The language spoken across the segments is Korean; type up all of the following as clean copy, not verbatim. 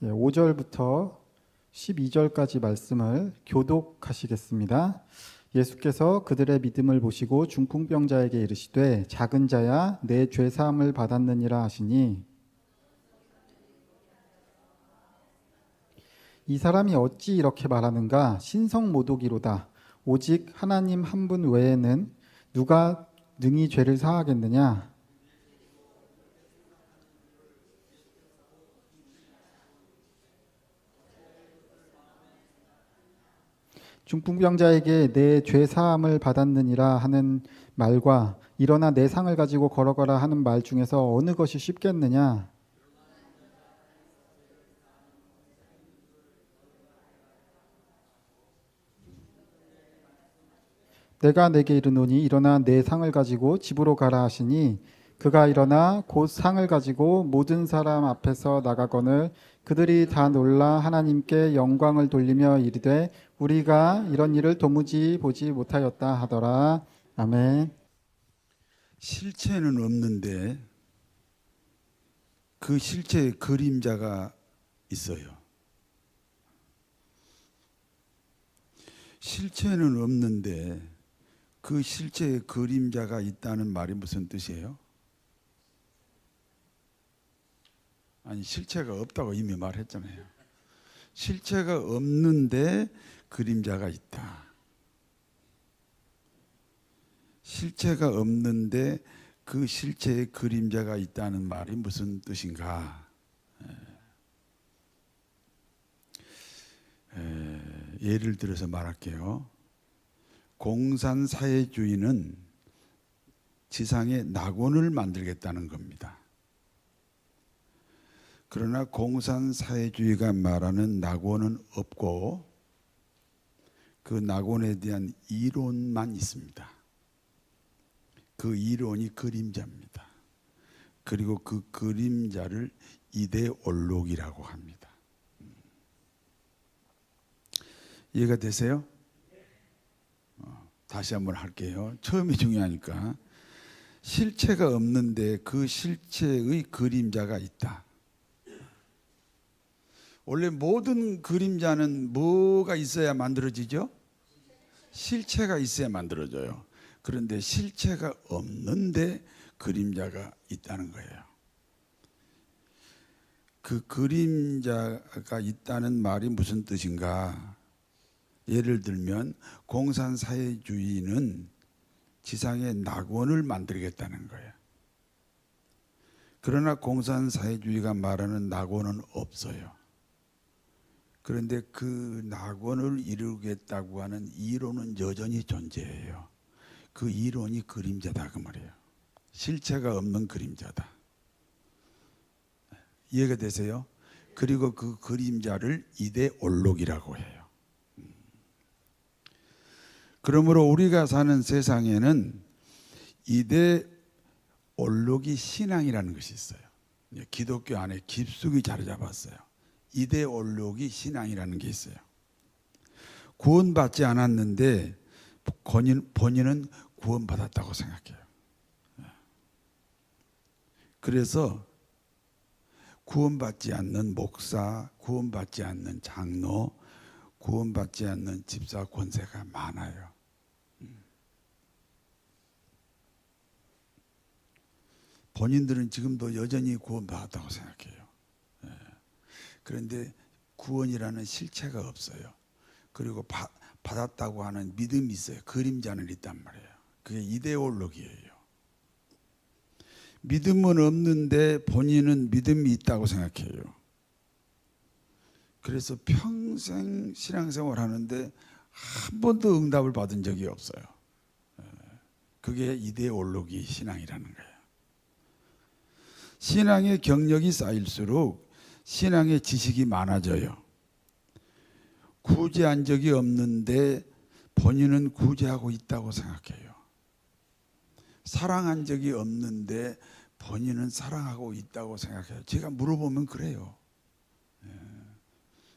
5절부터 12절까지 말씀을 교독하시겠습니다. 예수께서 그들의 믿음을 보시고 중풍병자에게 이르시되 작은 자야 내 죄 사함을 받았느니라 하시니 이 사람이 어찌 이렇게 말하는가 신성모독이로다. 오직 하나님 한 분 외에는 누가 능히 죄를 사하겠느냐. 중풍병자에게 내 죄 사함을 받았느니라 하는 말과 일어나 내 상을 가지고 걸어가라 하는 말 중에서 어느 것이 쉽겠느냐. 내가 내게 이르노니 일어나 내 상을 가지고 집으로 가라 하시니 그가 일어나 곧 상을 가지고 모든 사람 앞에서 나가거늘 그들이 다 놀라 하나님께 영광을 돌리며 이르되 우리가 이런 일을 도무지 보지 못하였다 하더라. 아멘. 실체는 없는데 그 실체의 그림자가 있어요. 실체는 없는데 그 실체의 그림자가 있다는 말이 무슨 뜻이에요? 아니, 실체가 없다고 이미 말했잖아요. 실체가 없는데 그림자가 있다. 실체가 없는데 그 실체의 그림자가 있다는 말이 무슨 뜻인가? 예를 들어서 말할게요. 공산사회주의는 지상에 낙원을 만들겠다는 겁니다. 그러나 공산사회주의가 말하는 낙원은 없고 그 낙원에 대한 이론만 있습니다. 그 이론이 그림자입니다. 그리고 그 그림자를 이데올로기라고 합니다. 이해가 되세요? 다시 한번 할게요. 처음이 중요하니까. 실체가 없는데 그 실체의 그림자가 있다. 원래 모든 그림자는 뭐가 있어야 만들어지죠? 실체가 있어야 만들어져요. 그런데 실체가 없는데 그림자가 있다는 거예요. 그 그림자가 있다는 말이 무슨 뜻인가? 예를 들면 공산사회주의는 지상에 낙원을 만들겠다는 거예요. 그러나 공산사회주의가 말하는 낙원은 없어요. 그런데 그 낙원을 이루겠다고 하는 이론은 여전히 존재해요. 그 이론이 그림자다 그 말이에요. 실체가 없는 그림자다. 이해가 되세요? 그리고 그 그림자를 이데올로기라고 해요. 그러므로 우리가 사는 세상에는 이데올로기 신앙이라는 것이 있어요. 기독교 안에 깊숙이 자리 잡았어요. 이데올로기 신앙이라는 게 있어요. 구원받지 않았는데 본인은 구원받았다고 생각해요. 그래서 구원받지 않는 목사, 구원받지 않는 장로, 구원받지 않는 집사 권세가 많아요. 본인들은 지금도 여전히 구원받았다고 생각해요. 그런데 구원이라는 실체가 없어요. 그리고 받았다고 하는 믿음이 있어요. 그림자는 있단 말이에요. 그게 이데올로기예요. 믿음은 없는데 본인은 믿음이 있다고 생각해요. 그래서 평생 신앙생활 하는데 한 번도 응답을 받은 적이 없어요. 그게 이데올로기 신앙이라는 거예요. 신앙의 경력이 쌓일수록 신앙의 지식이 많아져요. 구제한 적이 없는데 본인은 구제하고 있다고 생각해요. 사랑한 적이 없는데 본인은 사랑하고 있다고 생각해요. 제가 물어보면 그래요.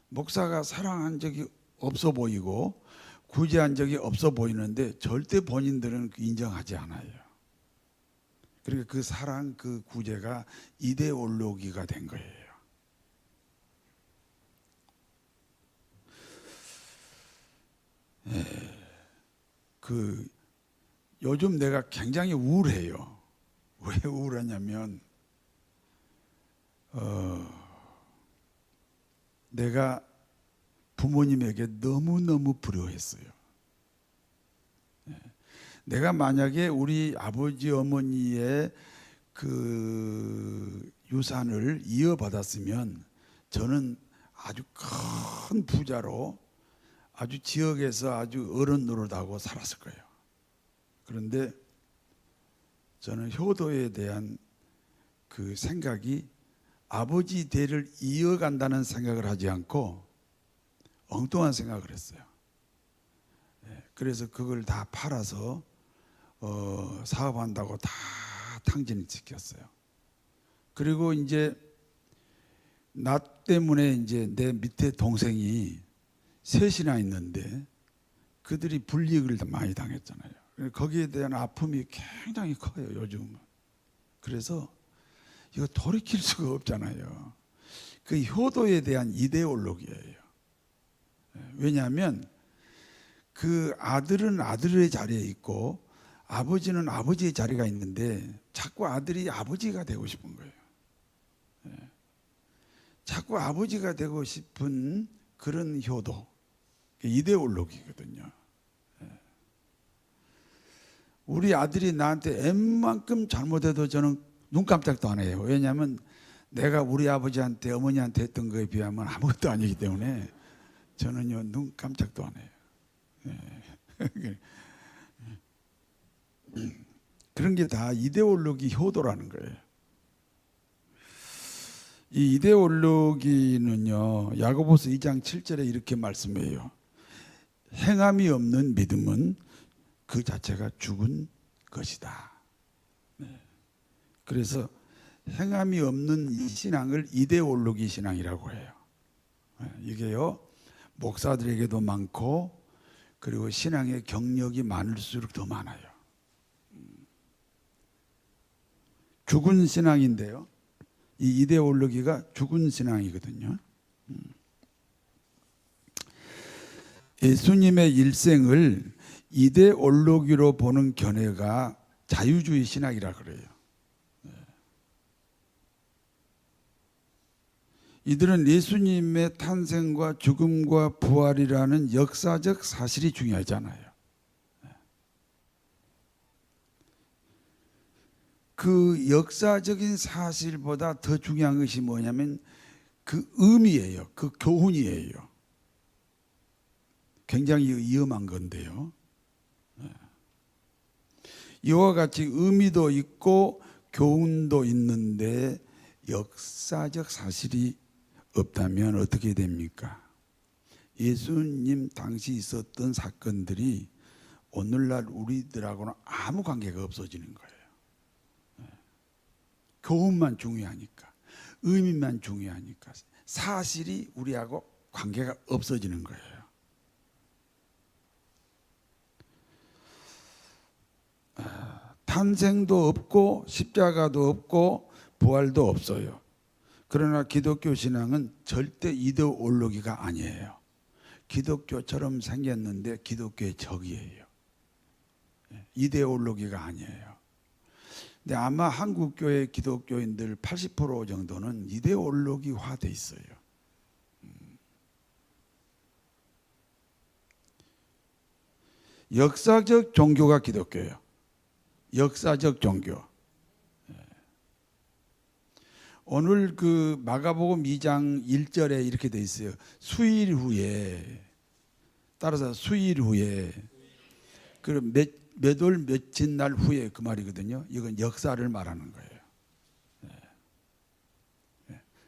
목사가 사랑한 적이 없어 보이고 구제한 적이 없어 보이는데 절대 본인들은 인정하지 않아요. 그러니까 그 사랑, 그 구제가 이데올로기가 된 거예요. 그 요즘 내가 굉장히 우울해요. 왜 우울하냐면 내가 부모님에게 너무너무 불효했어요. 내가 만약에 우리 아버지 어머니의 그 유산을 이어받았으면 저는 아주 큰 부자로 아주 지역에서 아주 어른 노릇하고 살았을 거예요. 그런데 저는 효도에 대한 그 생각이 아버지 대를 이어간다는 생각을 하지 않고 엉뚱한 생각을 했어요. 그래서 그걸 다 팔아서 사업한다고 다 탕진을 시켰어요. 그리고 이제 나 때문에 이제 내 밑에 동생이 셋이나 있는데 그들이 불이익을 많이 당했잖아요. 거기에 대한 아픔이 굉장히 커요, 요즘은. 그래서 이거 돌이킬 수가 없잖아요. 그 효도에 대한 이데올로기예요. 왜냐하면 그 아들은 아들의 자리에 있고 아버지는 아버지의 자리가 있는데 자꾸 아들이 아버지가 되고 싶은 거예요. 자꾸 아버지가 되고 싶은 그런 효도, 이데올로기거든요. 우리 아들이 나한테 웬만큼 잘못해도 저는 눈 깜짝도 안 해요. 왜냐하면 내가 우리 아버지한테 어머니한테 했던 거에 비하면 아무것도 아니기 때문에 저는요 눈 깜짝도 안 해요. 그런 게 다 이데올로기 효도라는 거예요. 이 이데올로기는요 야고보서 2장 7절에 이렇게 말씀해요. 행함이 없는 믿음은 그 자체가 죽은 것이다. 그래서 행함이 없는 이 신앙을 이데올로기 신앙이라고 해요. 이게요 목사들에게도 많고 그리고 신앙의 경력이 많을수록 더 많아요. 죽은 신앙인데요. 이 이데올로기가 죽은 신앙이거든요. 예수님의 일생을 이데올로기로 보는 견해가 자유주의 신학이라 그래요. 이들은 예수님의 탄생과 죽음과 부활이라는 역사적 사실이 중요하잖아요. 그 역사적인 사실보다 더 중요한 것이 뭐냐면 그 의미예요. 그 교훈이에요. 굉장히 위험한 건데요. 이와 같이 의미도 있고 교훈도 있는데 역사적 사실이 없다면 어떻게 됩니까? 예수님 당시 있었던 사건들이 오늘날 우리들하고는 아무 관계가 없어지는 거예요. 교훈만 중요하니까, 의미만 중요하니까 사실이 우리하고 관계가 없어지는 거예요. 탄생도 없고 십자가도 없고 부활도 없어요. 그러나 기독교 신앙은 절대 이데올로기가 아니에요. 기독교처럼 생겼는데 기독교의 적이에요. 이데올로기가 아니에요. 근데 아마 한국교회 기독교인들 80% 정도는 이데올로기화돼 있어요. 역사적 종교가 기독교예요. 역사적 종교. 오늘 그 마가복음 2장 1절에 이렇게 돼 있어요. 수일 후에 따라서 수일 후에 그럼 몇 월 며칠 날 후에 그 말이거든요. 이건 역사를 말하는 거예요.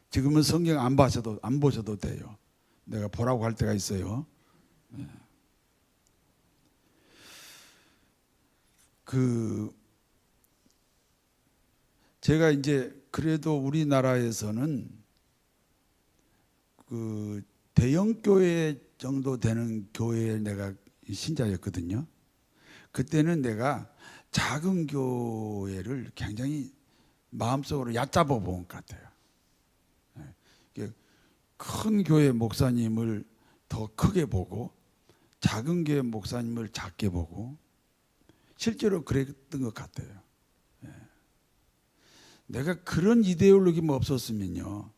지금은 성경 안 보셔도 돼요. 내가 보라고 할 때가 있어요. 제가 이제 그래도 우리나라에서는 그 대형 교회 정도 되는 교회에 내가 신자였거든요. 그때는 내가 작은 교회를 굉장히 마음속으로 얕잡아 본 것 같아요. 큰 교회 목사님을 더 크게 보고 작은 교회 목사님을 작게 보고 실제로 그랬던 것 같아요. 예. 내가 그런 이데올로기만 없었으면요,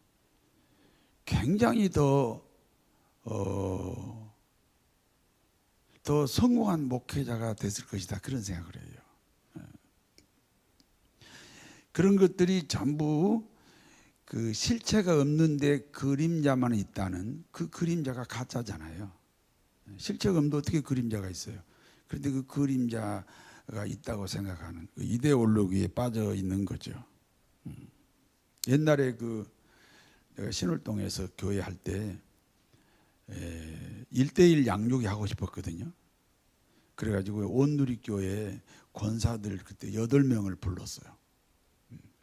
굉장히 더 성공한 목회자가 됐을 것이다, 그런 생각을 해요. 예. 그런 것들이 전부 그 실체가 없는데 그림자만 있다는 그 그림자가 가짜잖아요. 실체가 없는데 어떻게 그림자가 있어요? 그런데 그 그림자가 있다고 생각하는 그 이데올로기에 빠져 있는 거죠. 옛날에 그 내가 신월동에서 교회 할 때 1대1 양육이 하고 싶었거든요. 그래가지고 온누리교회 권사들 그때 8명을 불렀어요.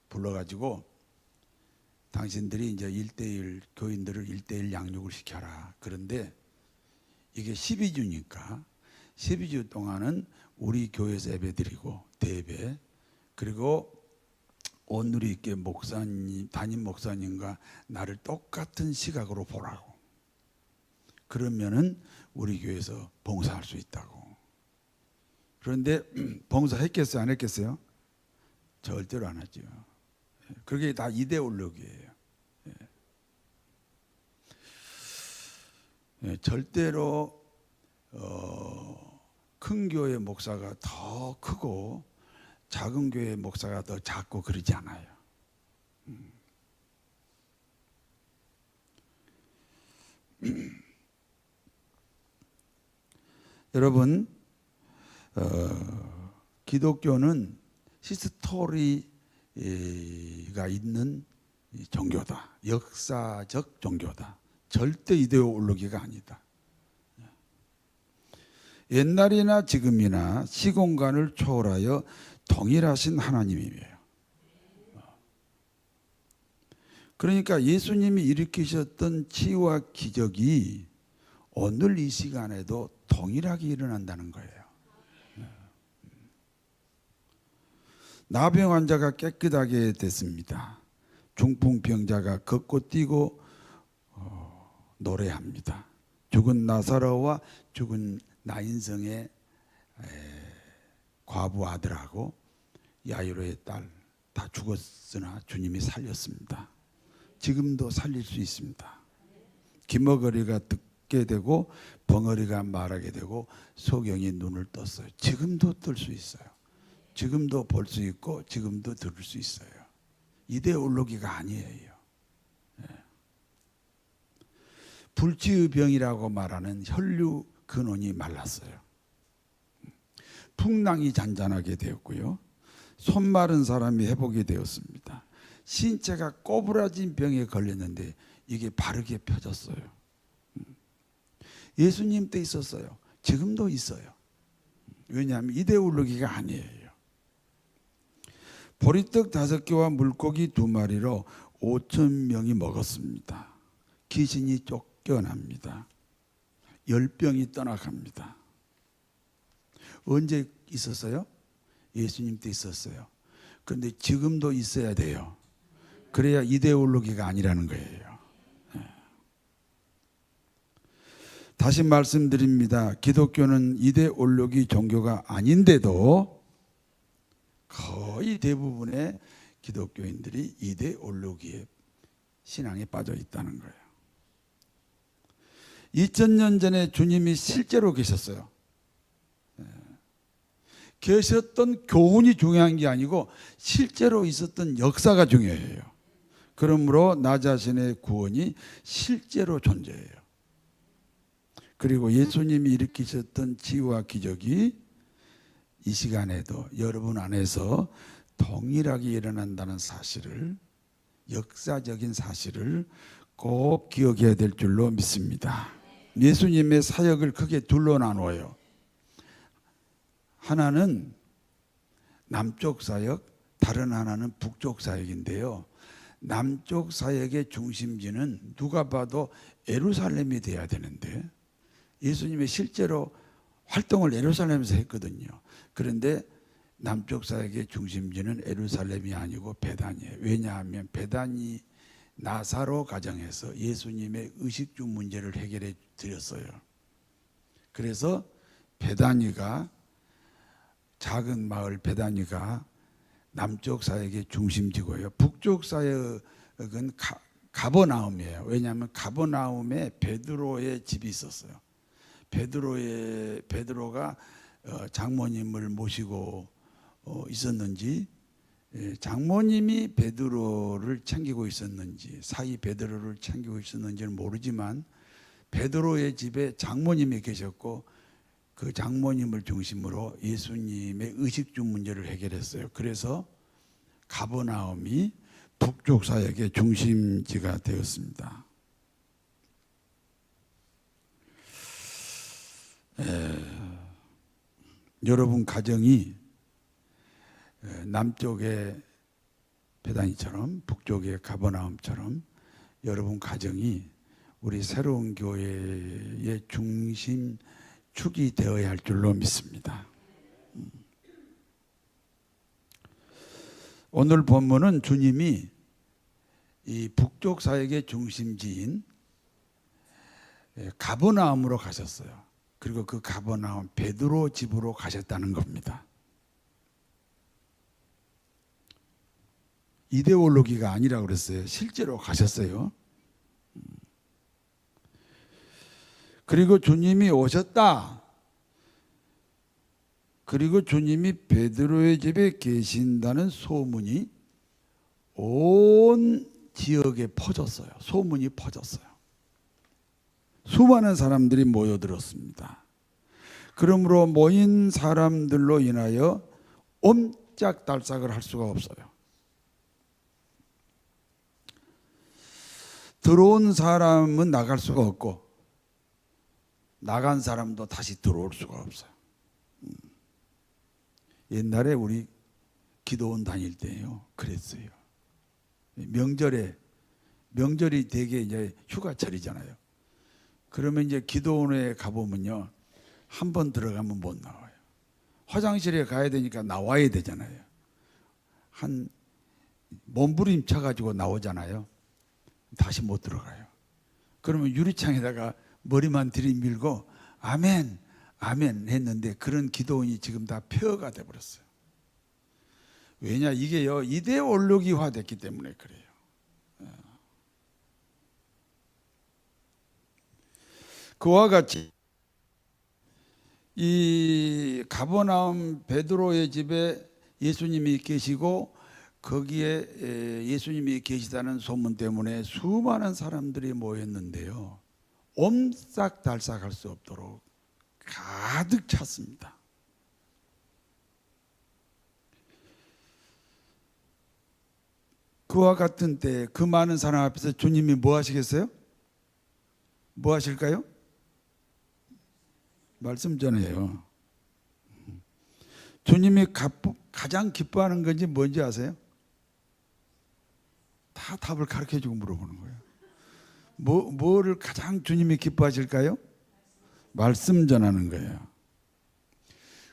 불러가지고 당신들이 이제 1대1 교인들을 1대1 양육을 시켜라. 그런데 이게 12주니까 12주 동안은 우리 교회에서 예배드리고 대예배, 그리고 온누리교회 목사님, 담임 목사님과 나를 똑같은 시각으로 보라고. 그러면은 우리 교회에서 봉사할 수 있다고. 그런데 봉사했겠어요, 안 했겠어요? 절대로 안 하죠. 그게 다 이데올로기예요. 절대로 큰 교회 목사가 더 크고 작은 교회 목사가 더 작고 그러지 않아요. 여러분, 기독교는 히스토리가 있는 종교다. 역사적 종교다. 절대 이데올로기가 아니다. 옛날이나 지금이나 시공간을 초월하여 동일하신 하나님이에요. 그러니까 예수님이 일으키셨던 치유와 기적이 오늘 이 시간에도 동일하게 일어난다는 거예요. 나병 환자가 깨끗하게 됐습니다. 중풍병자가 걷고 뛰고 노래합니다. 죽은 나사로와 죽은 나인성의 과부 아들하고 야이로의 딸 다 죽었으나 주님이 살렸습니다. 지금도 살릴 수 있습니다. 기머거리가 듣게 되고 벙어리가 말하게 되고 소경이 눈을 떴어요. 지금도 뜰 수 있어요. 지금도 볼 수 있고 지금도 들을 수 있어요. 이데올로기가 아니에요. 불치의병이라고 말하는 혈류 근원이 말랐어요. 풍랑이 잔잔하게 되었고요. 손 마른 사람이 회복이 되었습니다. 신체가 꼬부라진 병에 걸렸는데 이게 바르게 펴졌어요. 예수님 때 있었어요. 지금도 있어요. 왜냐하면 이데올로기가 아니에요. 보리떡 5개와 물고기 2마리로 5,000명이 먹었습니다. 귀신이 쫓겨납니다. 열병이 떠나갑니다. 언제 있었어요? 예수님 때 있었어요. 그런데 지금도 있어야 돼요. 그래야 이데올로기가 아니라는 거예요. 다시 말씀드립니다. 기독교는 이데올로기 종교가 아닌데도 거의 대부분의 기독교인들이 이데올로기의 신앙에 빠져 있다는 거예요. 2000년 전에 주님이 실제로 계셨어요. 계셨던 교훈이 중요한 게 아니고 실제로 있었던 역사가 중요해요. 그러므로 나 자신의 구원이 실제로 존재해요. 그리고 예수님이 일으키셨던 치유와 기적이 이 시간에도 여러분 안에서 동일하게 일어난다는 사실을, 역사적인 사실을 꼭 기억해야 될 줄로 믿습니다. 예수님의 사역을 크게 둘로 나누어요. 하나는 남쪽 사역, 다른 하나는 북쪽 사역인데요. 남쪽 사역의 중심지는 누가 봐도 예루살렘이 돼야 되는데 예수님이 실제로 활동을 예루살렘에서 했거든요. 그런데 남쪽 사역의 중심지는 예루살렘이 아니고 베다니예요. 왜냐하면 베다니 나사로 가정에서 예수님의 의식주 문제를 해결해 드렸어요. 그래서 베다니가 작은 마을 베다니가 남쪽 사역의 중심지고요. 북쪽 사역은 가버나움이에요. 왜냐하면 가버나움에 베드로의 집이 있었어요. 베드로가 장모님을 모시고 있었는지, 장모님이 베드로를 챙기고 있었는지, 사이 베드로를 챙기고 있었는지는 모르지만 베드로의 집에 장모님이 계셨고 그 장모님을 중심으로 예수님의 의식주 문제를 해결했어요. 그래서 가버나움이 북쪽 사역의 중심지가 되었습니다. 여러분 가정이 남쪽의 베다니처럼 북쪽의 가버나움처럼 여러분 가정이 우리 새로운 교회의 중심 축이 되어야 할 줄로 믿습니다. 오늘 본문은 주님이 이 북쪽 사역의 중심지인 가버나움으로 가셨어요. 그리고 그 가버나움 베드로 집으로 가셨다는 겁니다. 이데올로기가 아니라고 그랬어요. 실제로 가셨어요. 그리고 주님이 오셨다. 그리고 주님이 베드로의 집에 계신다는 소문이 온 지역에 퍼졌어요. 소문이 퍼졌어요. 수많은 사람들이 모여들었습니다. 그러므로 모인 사람들로 인하여 옴짝달싹을 할 수가 없어요. 들어온 사람은 나갈 수가 없고 나간 사람도 다시 들어올 수가 없어요. 옛날에 우리 기도원 다닐 때요 그랬어요. 명절이 되게 이제 휴가철이잖아요. 그러면 이제 기도원에 가보면요 한 번 들어가면 못 나와요. 화장실에 가야 되니까 나와야 되잖아요. 한 몸부림쳐 가지고 나오잖아요. 다시 못 들어가요. 그러면 유리창에다가 머리만 들이밀고 아멘 아멘 했는데 그런 기도원이 지금 다 폐허가 돼버렸어요. 왜냐 이게요 이데올로기화 됐기 때문에 그래요. 그와 같이 이 가버나움 베드로의 집에 예수님이 계시고 거기에 예수님이 계시다는 소문 때문에 수많은 사람들이 모였는데요 옴싹달싹할 수 없도록 가득 찼습니다. 그와 같은 때 그 많은 사람 앞에서 주님이 뭐 하시겠어요? 뭐 하실까요? 말씀 전해요. 주님이 가장 기뻐하는 건지 뭔지 아세요? 다 답을 가르쳐주고 물어보는 거예요. 뭐를 가장 주님이 기뻐하실까요? 말씀 전하는 거예요.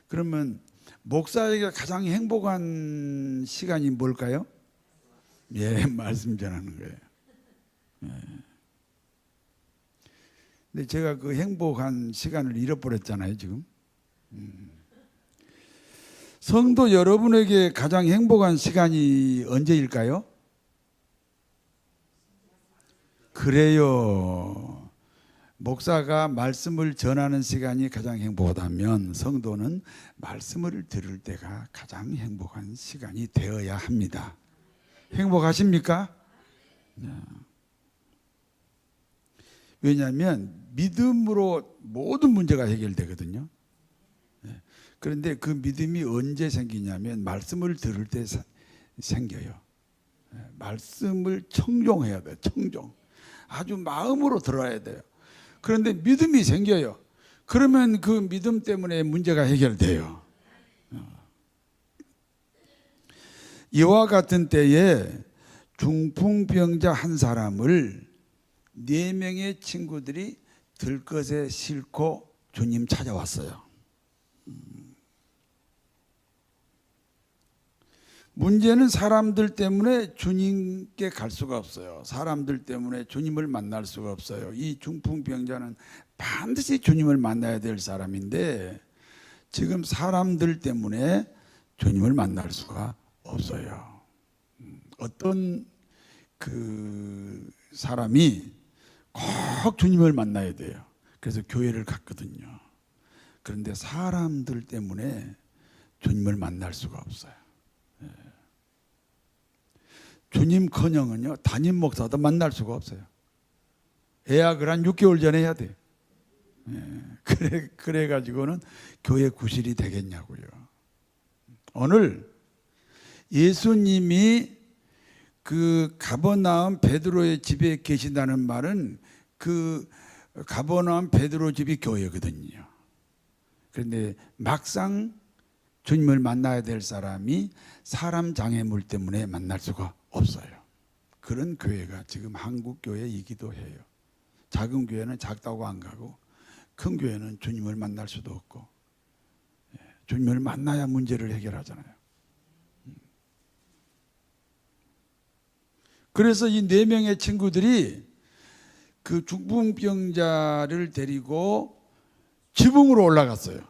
그러면 목사에게 가장 행복한 시간이 뭘까요? 예, 말씀 전하는 거예요. 예. 근데 제가 그 행복한 시간을 잃어버렸잖아요, 지금. 성도 여러분에게 가장 행복한 시간이 언제일까요? 그래요. 목사가 말씀을 전하는 시간이 가장 행복하다면 성도는 말씀을 들을 때가 가장 행복한 시간이 되어야 합니다. 행복하십니까? 왜냐하면 믿음으로 모든 문제가 해결되거든요. 그런데 그 믿음이 언제 생기냐면 말씀을 들을 때 생겨요. 말씀을 청종해야 돼요. 청종. 아주 마음으로 들어야 돼요. 그런데 믿음이 생겨요. 그러면 그 믿음 때문에 문제가 해결돼요. 이와 같은 때에 중풍병자 한 사람을 4명의 친구들이 들것에 싣고 주님 찾아왔어요. 문제는 사람들 때문에 주님께 갈 수가 없어요. 사람들 때문에 주님을 만날 수가 없어요. 이 중풍병자는 반드시 주님을 만나야 될 사람인데 지금 사람들 때문에 주님을 만날 수가 없어요. 어떤 그 사람이 꼭 주님을 만나야 돼요. 그래서 교회를 갔거든요. 그런데 사람들 때문에 주님을 만날 수가 없어요. 주님커녕은요 담임 목사도 만날 수가 없어요. 예약을 한 6개월 전에 해야 돼요. 그래 가지고는 교회 구실이 되겠냐고요. 오늘 예수님이 그 가버나움 베드로의 집에 계신다는 말은 그 가버나움 베드로 집이 교회거든요. 그런데 막상 주님을 만나야 될 사람이 사람 장애물 때문에 만날 수가 없어요. 그런 교회가 지금 한국 교회이기도 해요. 작은 교회는 작다고 안 가고 큰 교회는 주님을 만날 수도 없고, 주님을 만나야 문제를 해결하잖아요. 그래서 이 4명의 친구들이 그 중풍병자를 데리고 지붕으로 올라갔어요.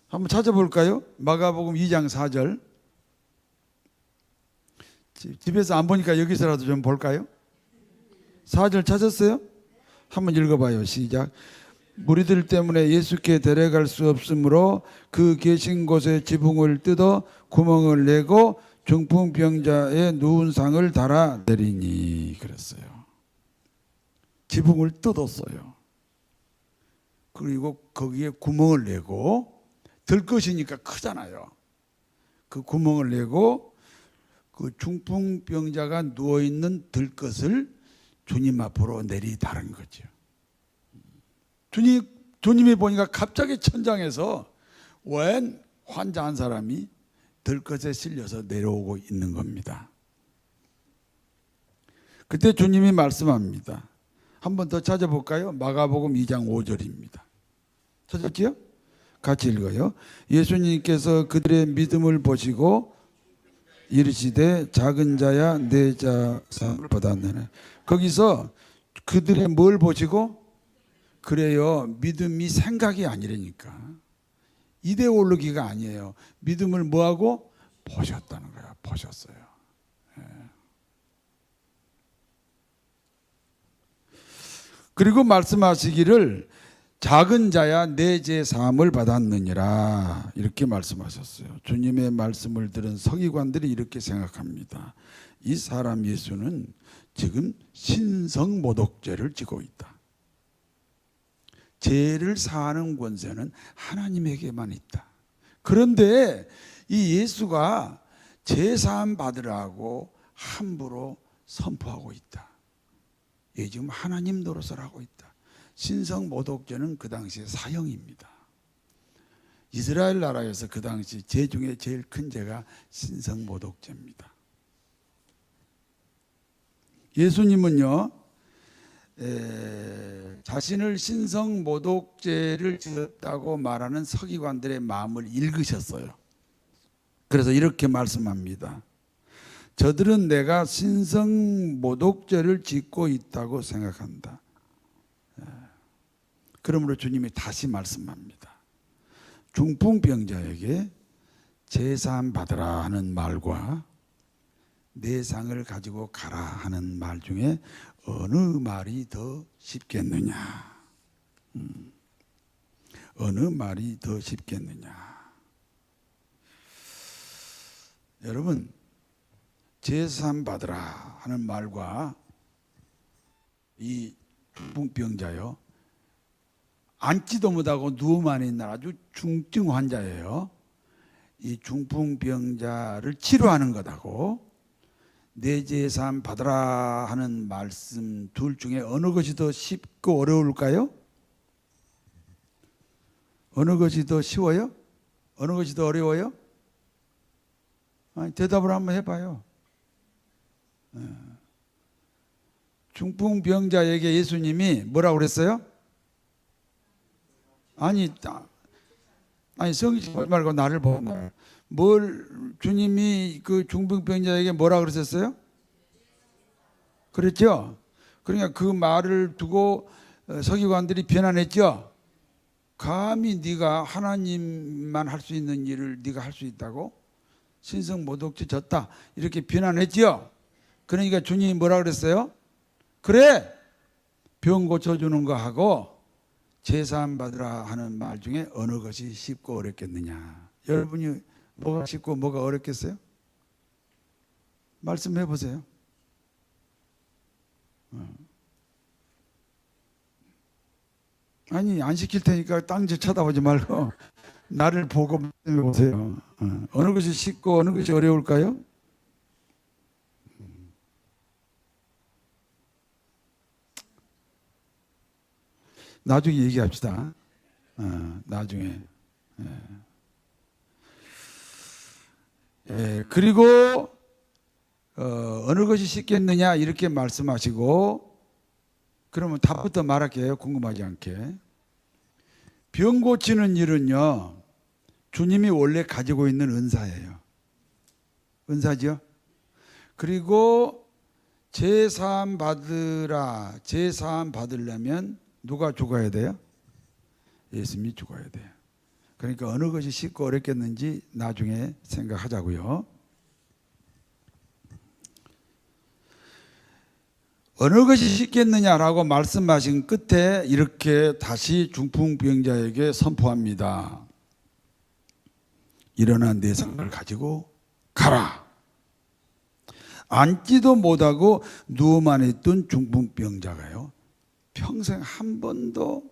한번 찾아볼까요? 마가복음 2장 4절. 집에서 안 보니까 여기서라도 좀 볼까요? 4절 찾았어요? 한번 읽어봐요. 시작. 무리들 때문에 예수께 데려갈 수 없으므로 그 계신 곳에 지붕을 뜯어 구멍을 내고 중풍병자의 누운 상을 달아 내리니 그랬어요. 지붕을 뜯었어요. 그리고 거기에 구멍을 내고, 들것이니까 크잖아요. 그 구멍을 내고 그 중풍병자가 누워있는 들것을 주님 앞으로 내리다른 거죠. 주님이 보니까 갑자기 천장에서 웬 환자 한 사람이 들것에 실려서 내려오고 있는 겁니다. 그때 주님이 말씀합니다. 한 번 더 찾아볼까요? 마가복음 2장 5절입니다. 찾았지요? 같이 읽어요. 예수님께서 그들의 믿음을 보시고 이르시되 작은 자야 내 자상을 받았느냐. 거기서 그들의 뭘 보시고? 그래요. 믿음이 생각이 아니라니까. 이데올로기가 아니에요. 믿음을 뭐하고? 보셨다는 거야. 보셨어요. 그리고 말씀하시기를 작은 자야 내 죄 사함을 받았느니라 이렇게 말씀하셨어요. 주님의 말씀을 들은 서기관들이 이렇게 생각합니다. 이 사람 예수는 지금 신성모독죄를 지고 있다. 죄를 사하는 권세는 하나님에게만 있다. 그런데 이 예수가 죄 사함 받으라고 함부로 선포하고 있다. 이 지금 하나님 노릇을 하고 있다. 신성모독죄는 그 당시에 사형입니다. 이스라엘 나라에서 그 당시 죄 중에 제일 큰 죄가 신성모독죄입니다. 예수님은요 자신을 신성모독죄를 지었다고 말하는 서기관들의 마음을 읽으셨어요. 그래서 이렇게 말씀합니다. 저들은 내가 신성모독죄를 짓고 있다고 생각한다. 그러므로 주님이 다시 말씀합니다. 중풍병자에게 제사함 받으라 하는 말과 내 상을 가지고 가라 하는 말 중에 어느 말이 더 쉽겠느냐? 어느 말이 더 쉽겠느냐? 여러분, 제사함 받으라 하는 말과 이 중풍병자요, 앉지도 못하고 누워만 있는 아주 중증 환자예요. 이 중풍병자를 치료하는 것하고 내 제사함 받으라 하는 말씀 둘 중에 어느 것이 더 쉽고 어려울까요? 어느 것이 더 쉬워요? 어느 것이 더 어려워요? 아니, 대답을 한번 해봐요. 중풍병자에게 예수님이 뭐라고 그랬어요? 아니 성경 보지 말고 나를 보고 뭘 주님이 그 중풍병자에게 뭐라 그러셨어요? 그랬죠? 그러니까 그 말을 두고 서기관들이 비난했죠? 감히 네가 하나님만 할 수 있는 일을 네가 할 수 있다고? 신성모독죄 졌다 이렇게 비난했지요. 그러니까 주님이 뭐라 그랬어요? 그래, 병 고쳐주는 거 하고 제사함 받으라 하는 말 중에 어느 것이 쉽고 어렵겠느냐. 여러분이 뭐가 쉽고 뭐가 어렵겠어요? 말씀해 보세요. 아니, 안 시킬 테니까 땅지 쳐다보지 말고 나를 보고 말씀해 보세요. 어느 것이 쉽고 어느 것이 어려울까요? 나중에 얘기합시다. 나중에. 그리고 어느 것이 쉽겠느냐 이렇게 말씀하시고, 그러면 답부터 말할게요. 궁금하지 않게. 병 고치는 일은요, 주님이 원래 가지고 있는 은사예요. 은사죠. 그리고 제사함 받으라. 제사함 받으려면 누가 죽어야 돼요? 예수님이 죽어야 돼요. 그러니까 어느 것이 쉽고 어렵겠는지 나중에 생각하자고요. 어느 것이 쉽겠느냐라고 말씀하신 끝에 이렇게 다시 중풍병자에게 선포합니다. 일어나 내 상을 가지고 가라. 앉지도 못하고 누워만 있던 중풍병자가요, 평생 한 번도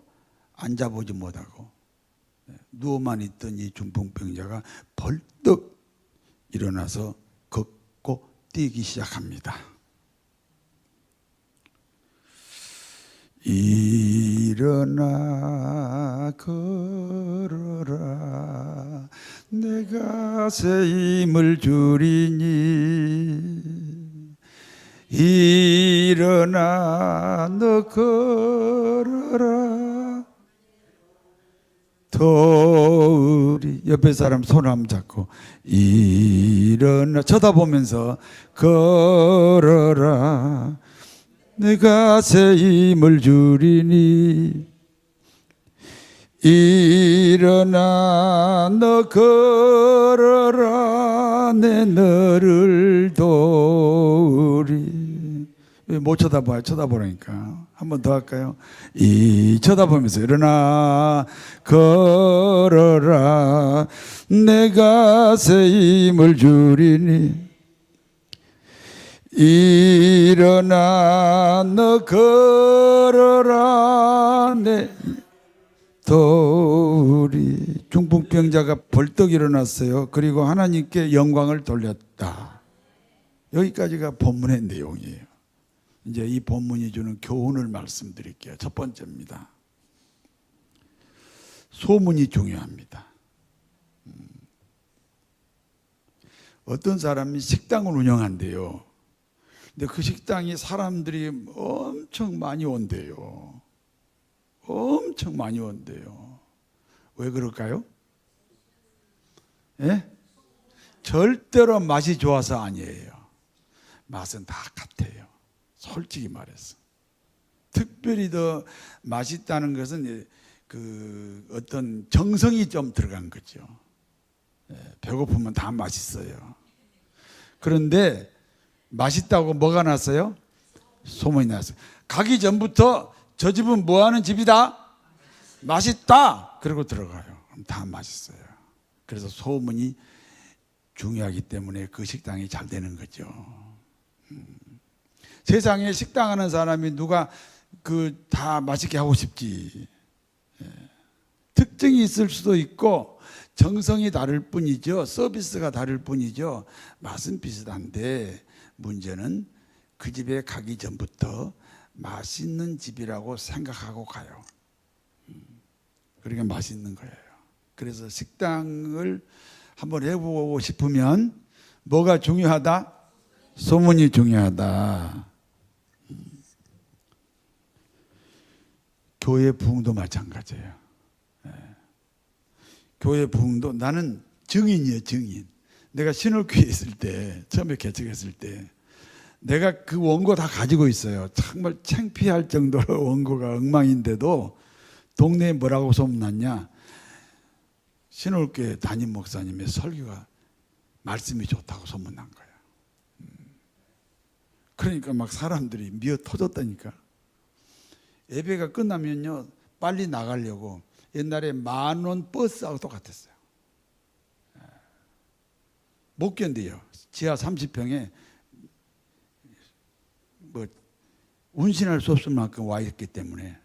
앉아보지 못하고 누워만 있던 이 중풍병자가 벌떡 일어나서 걷고 뛰기 시작합니다. 일어나 걸어라, 내가 새 힘을 주리니. 일어나 너 걸어라. 우리 옆에 사람 손 한번 잡고 일어나, 쳐다보면서 걸어라, 내가 새 힘을 주리니. 일어나 너 걸어라, 내 너를 도우리. 왜 못 쳐다봐요? 쳐다보라니까. 한 번 더 할까요? 쳐다보면서 일어나 걸어라, 내가 새 힘을 주리니. 일어나 너 걸어라, 내 도우리. 중풍병자가 벌떡 일어났어요. 그리고 하나님께 영광을 돌렸다. 여기까지가 본문의 내용이에요. 이제 이 본문이 주는 교훈을 말씀드릴게요. 첫 번째입니다. 소문이 중요합니다. 어떤 사람이 식당을 운영한대요. 근데 그 식당이 사람들이 엄청 많이 온대요. 엄청 많이 온대요. 왜 그럴까요? 예? 절대로 맛이 좋아서 아니에요. 맛은 다 같아요. 솔직히 말해서. 특별히 더 맛있다는 것은 그 어떤 정성이 좀 들어간 거죠. 배고프면 다 맛있어요. 그런데 맛있다고 뭐가 났어요? 소문이 났어요. 가기 전부터 저 집은 뭐 하는 집이다? 맛있다. 그러고 들어가요. 그럼 다 맛있어요. 그래서 소문이 중요하기 때문에 그 식당이 잘 되는 거죠. 세상에 식당 하는 사람이 누가 그 다 맛있게 하고 싶지. 특징이 있을 수도 있고 정성이 다를 뿐이죠. 서비스가 다를 뿐이죠. 맛은 비슷한데 문제는 그 집에 가기 전부터 맛있는 집이라고 생각하고 가요. 그러니까 맛있는 거예요. 그래서 식당을 한번 해보고 싶으면 뭐가 중요하다? 소문이 중요하다. 교회 부흥도 마찬가지예요. 교회 부흥도 나는 증인이에요. 증인. 내가 신월교회 있을 때, 처음에 개척했을 때 내가 그 원고 다 가지고 있어요. 정말 창피할 정도로 원고가 엉망인데도 동네에 뭐라고 소문났냐? 신월교회 담임 목사님의 설교가 말씀이 좋다고 소문난 거야. 그러니까 막 사람들이 미어 터졌다니까. 예배가 끝나면요 빨리 나가려고 옛날에 10,000원 버스하고 똑같았어요. 못 견뎌요. 지하 30평에 뭐 운신할 수 없을 만큼 와 있기 때문에.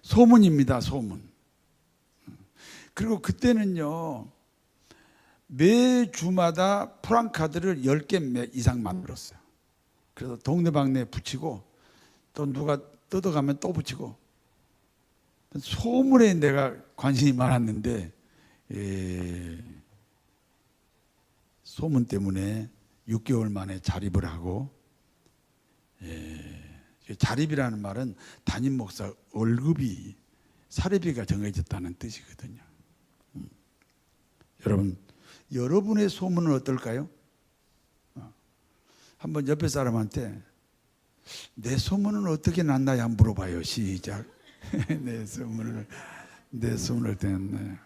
소문입니다, 소문. 그리고 그때는요 매 주마다 프랑카드를 10개 이상 만들었어요. 그래서 동네방네에 붙이고 또 누가 뜯어가면 또 붙이고. 소문에 내가 관심이 많았는데 소문 때문에 6개월 만에 자립을 하고, 자립이라는 말은 담임 목사 월급이 사례비가 정해졌다는 뜻이거든요. 여러분의 소문은 어떨까요? 한번 옆에 사람한테 내 소문은 어떻게 났나요? 물어봐요. 시작. 내 소문을 듣네.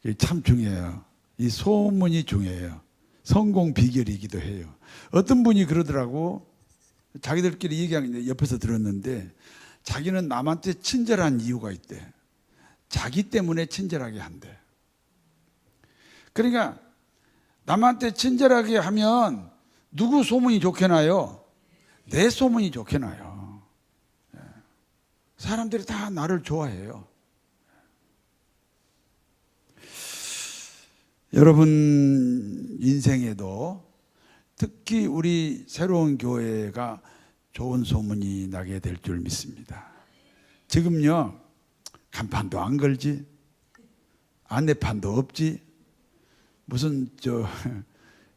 이게 참 중요해요. 이 소문이 중요해요. 성공 비결이기도 해요. 어떤 분이 그러더라고. 자기들끼리 얘기하는 옆에서 들었는데 자기는 남한테 친절한 이유가 있대. 자기 때문에 친절하게 한대. 그러니까 남한테 친절하게 하면 누구 소문이 좋게 나요? 내 소문이 좋게 나요. 사람들이 다 나를 좋아해요. 여러분 인생에도 특히 우리 새로운 교회가 좋은 소문이 나게 될 줄 믿습니다. 지금요 간판도 안 걸지, 안내판도 없지, 무슨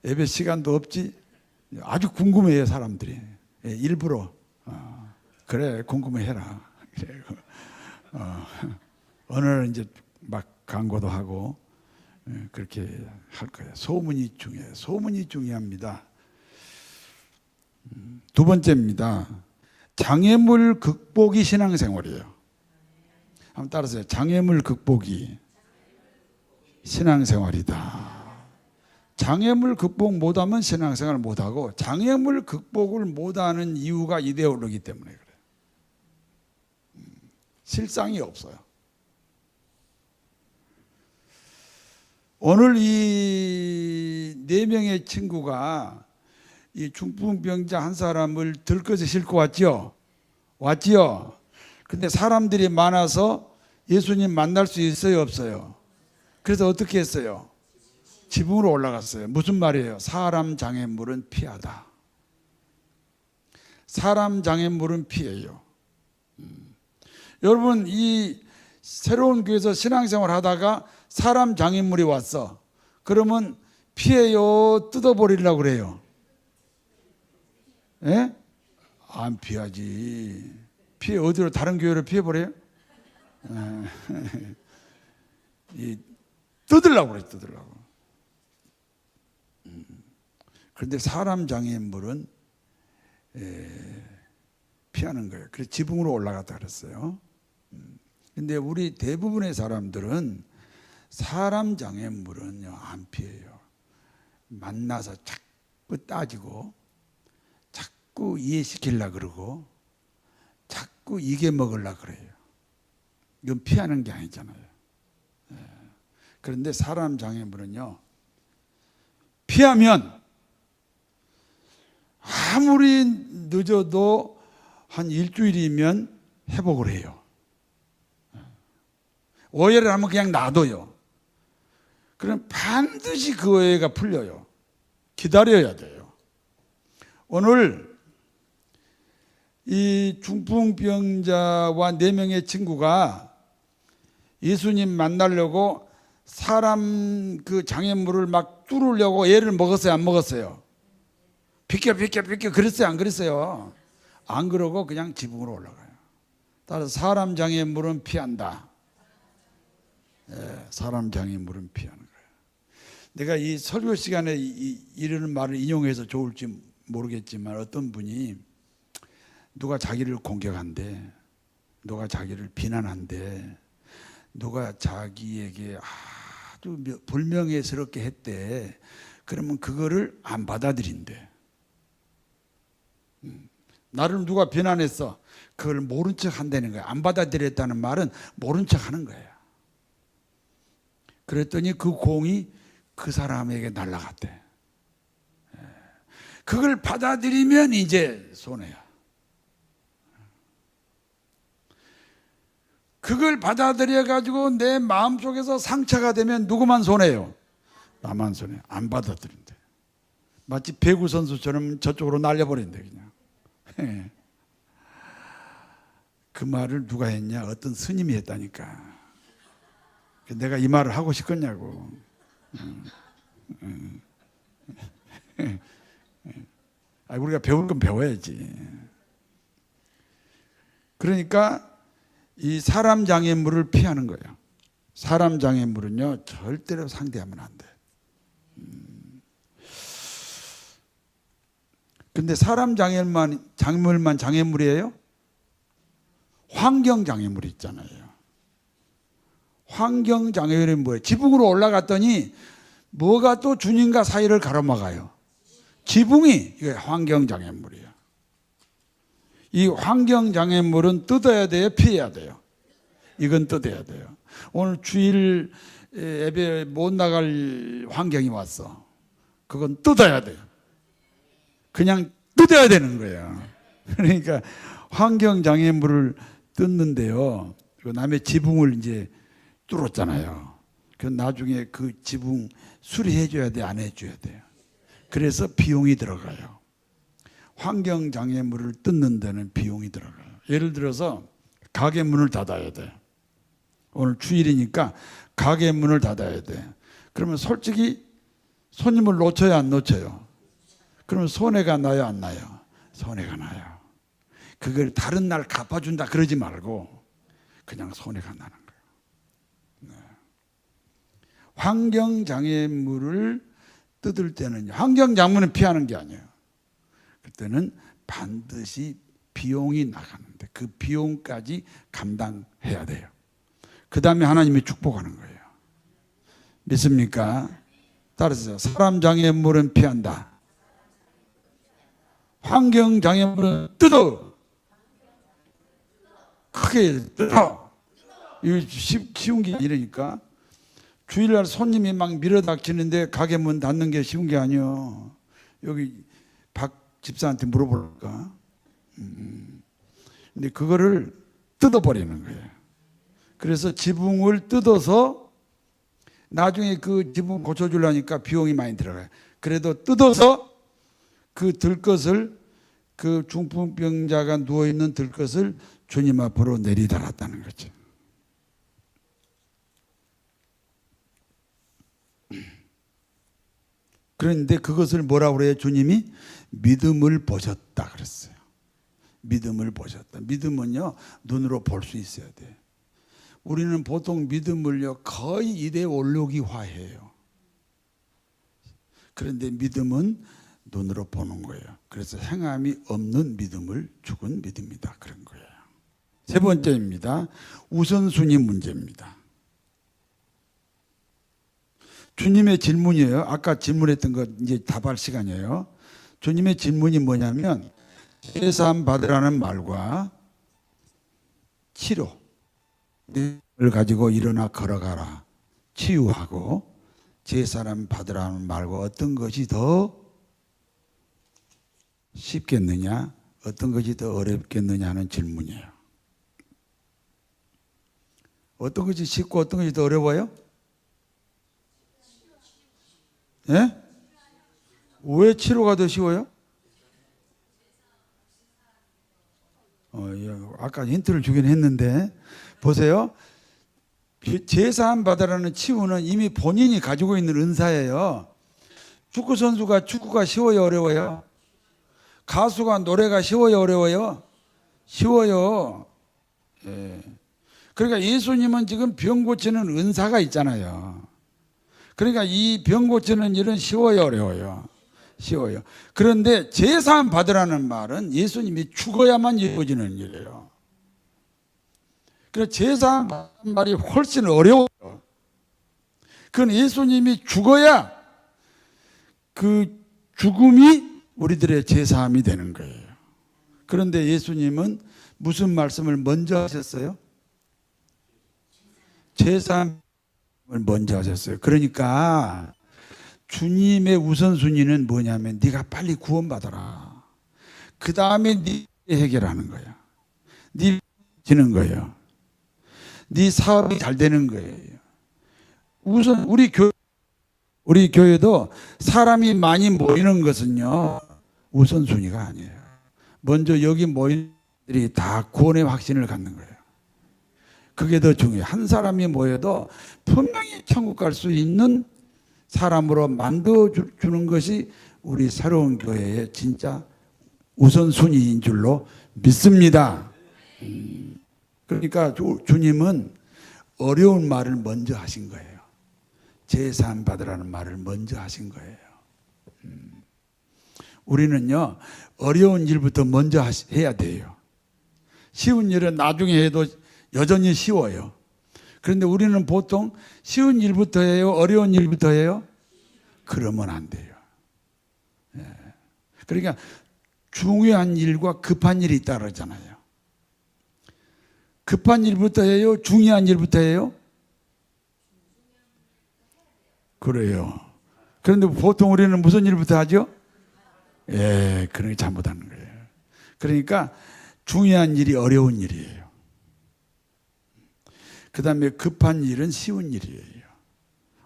예배 시간도 없지. 아주 궁금해요 사람들이. 일부러 그래 궁금해해라. 어느 날 이제 막 광고도 하고 그렇게 할 거예요. 소문이 중요해요. 소문이 중요합니다. 두 번째입니다. 장애물 극복이 신앙생활이에요. 한번 따라서요. 장애물 극복이 신앙생활이다. 장애물 극복 못하면 신앙생활 못하고, 장애물 극복을 못하는 이유가 이데올로기 때문에 그래요. 실상이 없어요. 오늘 이 4명의 친구가 이 중풍병자 한 사람을 들것에 싣고 왔죠. 근데 사람들이 많아서 예수님 만날 수 있어요, 없어요? 그래서 어떻게 했어요? 지붕으로 올라갔어요. 무슨 말이에요? 사람 장애물은 피하다. 사람 장애물은 피해요. 여러분 이 새로운 교회에서 신앙생활 하다가 사람 장애물이 왔어. 그러면 피해요? 뜯어버리려고 그래요? 예? 안 피하지. 피해 어디로? 다른 교회로 피해버려요? 뜯으려고 그래, 뜯으려고. 그런데 사람 장애물은 피하는 거예요. 그래서 지붕으로 올라갔다 그랬어요. 근데 우리 대부분의 사람들은 사람 장애물은요 안 피해요. 만나서 자꾸 따지고 자꾸 이해시키려고 그러고 자꾸 이게 먹으려고 그래요. 이건 피하는 게 아니잖아요. 그런데 사람 장애물은요 피하면 아무리 늦어도 한 일주일이면 회복을 해요. 오해를 하면 그냥 놔둬요. 그럼 반드시 그 오해가 풀려요. 기다려야 돼요. 오늘 이 중풍병자와 4명의 친구가 예수님 만나려고 사람 그 장애물을 막 뚫으려고 애를 먹었어요, 안 먹었어요? 비켜 그랬어요, 안 그랬어요? 안 그러고 그냥 지붕으로 올라가요. 따라서 사람 장애물은 피한다. 사람 장애물은 피하는 거예요. 내가 이 설교 시간에 이런 말을 인용해서 좋을지 모르겠지만 어떤 분이 누가 자기를 공격한대, 누가 자기를 비난한대, 누가 자기에게 아주 불명예스럽게 했대. 그러면 그거를 안 받아들인대. 나를 누가 비난했어. 그걸 모른 척 한다는 거야. 안 받아들였다는 말은 모른 척 하는 거야. 그랬더니 그 공이 그 사람에게 날아갔대. 그걸 받아들이면 이제 손해야. 그걸 받아들여 가지고 내 마음속에서 상처가 되면 누구만 손해요? 나만 손해. 안 받아들인대. 마치 배구 선수처럼 저쪽으로 날려버린대 그냥. 그 말을 누가 했냐? 어떤 스님이 했다니까. 내가 이 말을 하고 싶겠냐고. 우리가 배울 건 배워야지. 그러니까 이 사람 장애물을 피하는 거예요. 사람 장애물은요 절대로 상대하면 안 돼. 근데 사람 장애물만 장애물이에요? 환경 장애물이 있잖아요. 환경 장애물이 뭐예요? 지붕으로 올라갔더니 뭐가 또 주님과 사이를 가로막아요? 지붕이 이게 환경 장애물이에요. 이 환경 장애물은 뜯어야 돼요, 피해야 돼요? 이건 뜯어야 돼요. 오늘 주일 예배 못 나갈 환경이 왔어. 그건 뜯어야 돼요. 그냥 뜯어야 되는 거예요. 그러니까 환경 장애물을 뜯는데요. 남의 지붕을 이제 뚫었잖아요. 그 나중에 그 지붕 수리해 줘야 돼, 안 해줘야 돼요. 그래서 비용이 들어가요. 환경 장애물을 뜯는 데는 비용이 들어가요. 예를 들어서 가게 문을 닫아야 돼. 오늘 주일이니까 가게 문을 닫아야 돼. 그러면 솔직히 손님을 놓쳐요, 안 놓쳐요? 그러면 손해가 나요, 안 나요? 손해가 나요. 그걸 다른 날 갚아준다 그러지 말고 그냥 손해가 나는 거예요. 네. 환경 장애물을 뜯을 때는 환경 장애물은 피하는 게 아니에요. 그때는 반드시 비용이 나가는데 그 비용까지 감당해야 돼요. 그 다음에 하나님이 축복하는 거예요. 믿습니까? 따라서 사람 장애물은 피한다. 환경 장애물은 뜯어. 크게 뜯어. 이거 쉬운 게 아니라니까. 주일날 손님이 막 밀어닥치는데 가게 문 닫는 게 쉬운 게 아니에요. 여기 박 집사한테 물어볼까? 근데 그거를 뜯어버리는 거예요. 그래서 지붕을 뜯어서 나중에 그 지붕 고쳐주려니까 비용이 많이 들어가요. 그래도 뜯어서 그 들것을 그 중풍병자가 누워있는 들것을 주님 앞으로 내리달았다는 거죠. 그런데 그것을 뭐라고 그래요? 주님이 믿음을 보셨다 그랬어요. 믿음을 보셨다. 믿음은요 눈으로 볼 수 있어야 돼. 우리는 보통 믿음을요 거의 이데올로기화해요. 그런데 믿음은 눈으로 보는 거예요. 그래서 행함이 없는 믿음을 죽은 믿음이다 그런 거예요. 세 번째입니다. 우선순위 문제입니다. 주님의 질문이에요. 아까 질문했던 거 이제 답할 시간이에요. 주님의 질문이 뭐냐면 제사함 받으라는 말과 치료를 가지고 일어나 걸어가라. 치유하고 제사함 받으라는 말과 어떤 것이 더 쉽겠느냐, 어떤 것이 더 어렵겠느냐 하는 질문이에요. 어떤 것이 쉽고 어떤 것이 더 어려워요? 예? 왜 치료가 더 쉬워요? 아까 힌트를 주긴 했는데 보세요. 제사함 받으라는 치유는 이미 본인이 가지고 있는 은사예요. 축구 선수가 축구가 쉬워요, 어려워요? 가수가 노래가 쉬워요, 어려워요? 쉬워요. 예. 그러니까 예수님은 지금 병 고치는 은사가 있잖아요. 그러니까 이 병 고치는 일은 쉬워요, 어려워요? 쉬워요. 그런데 제사함 받으라는 말은 예수님이 죽어야만 이루어지는 일이에요. 그래서 제사함 받는 말이 훨씬 어려워요. 그건 예수님이 죽어야 그 죽음이 우리들의 제사함이 되는 거예요. 그런데 예수님은 무슨 말씀을 먼저 하셨어요? 제사함을 먼저 하셨어요. 그러니까 주님의 우선순위는 뭐냐면 네가 빨리 구원받아라. 그 다음에 네 해결하는 거야. 네 지는 거예요. 네 사업이 잘 되는 거예요. 우선 우리 교회도 사람이 많이 모이는 것은요 우선순위가 아니에요. 먼저 여기 모인 들이 다 구원의 확신을 갖는 거예요. 그게 더 중요해요. 한 사람이 모여도 분명히 천국 갈 수 있는 사람으로 만들어주는 것이 우리 새로운 교회의 진짜 우선순위인 줄로 믿습니다. 그러니까 주님은 어려운 말을 먼저 하신 거예요. 제사함 받으라는 말을 먼저 하신 거예요. 우리는요 어려운 일부터 먼저 해야 돼요. 쉬운 일은 나중에 해도 여전히 쉬워요. 그런데 우리는 보통 쉬운 일부터 해요? 어려운 일부터 해요? 그러면 안 돼요. 그러니까 중요한 일과 급한 일이 있다 그러잖아요. 급한 일부터 해요? 중요한 일부터 해요? 그래요. 그런데 보통 우리는 무슨 일부터 하죠? 그런 게 잘못하는 거예요. 그러니까 중요한 일이 어려운 일이에요. 그 다음에 급한 일은 쉬운 일이에요.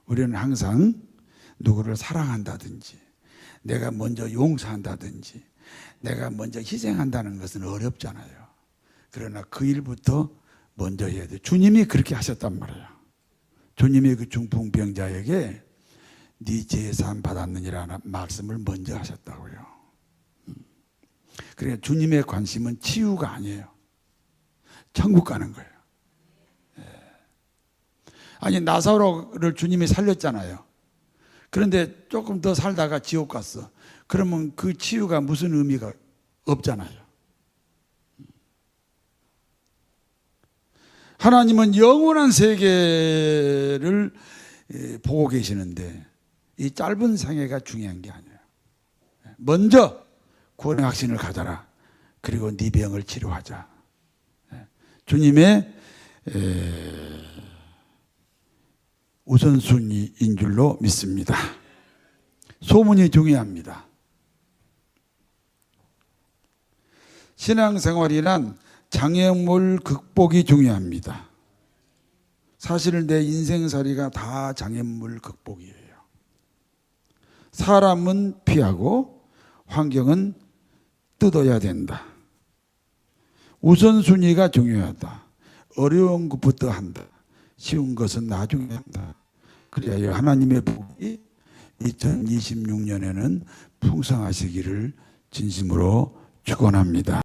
우리는 항상 누구를 사랑한다든지 내가 먼저 용서한다든지 내가 먼저 희생한다는 것은 어렵잖아요. 그러나 그 일부터 먼저 해야 돼요. 주님이 그렇게 하셨단 말이에요. 주님이 그 중풍병자에게 네 제사함 받았느니라는 말씀을 먼저 하셨다고요. 그러니까 주님의 관심은 치유가 아니에요. 천국 가는 거예요. 아니 나사로를 주님이 살렸잖아요. 그런데 조금 더 살다가 지옥 갔어. 그러면 그 치유가 무슨 의미가 없잖아요. 하나님은 영원한 세계를 보고 계시는데 이 짧은 생애가 중요한 게 아니에요. 먼저 구원의 확신을 가져라. 그리고 네 병을 치료하자. 주님의 우선순위인 줄로 믿습니다. 소문이 중요합니다. 신앙생활이란 장애물 극복이 중요합니다. 사실 내 인생살이가 다 장애물 극복이에요. 사람은 피하고 환경은 뜯어야 된다. 우선순위가 중요하다. 어려운 것부터 한다. 쉬운 것은 나중에 한다. 그래야 하나님의 복이 2026년에는 풍성하시기를 진심으로 축원합니다.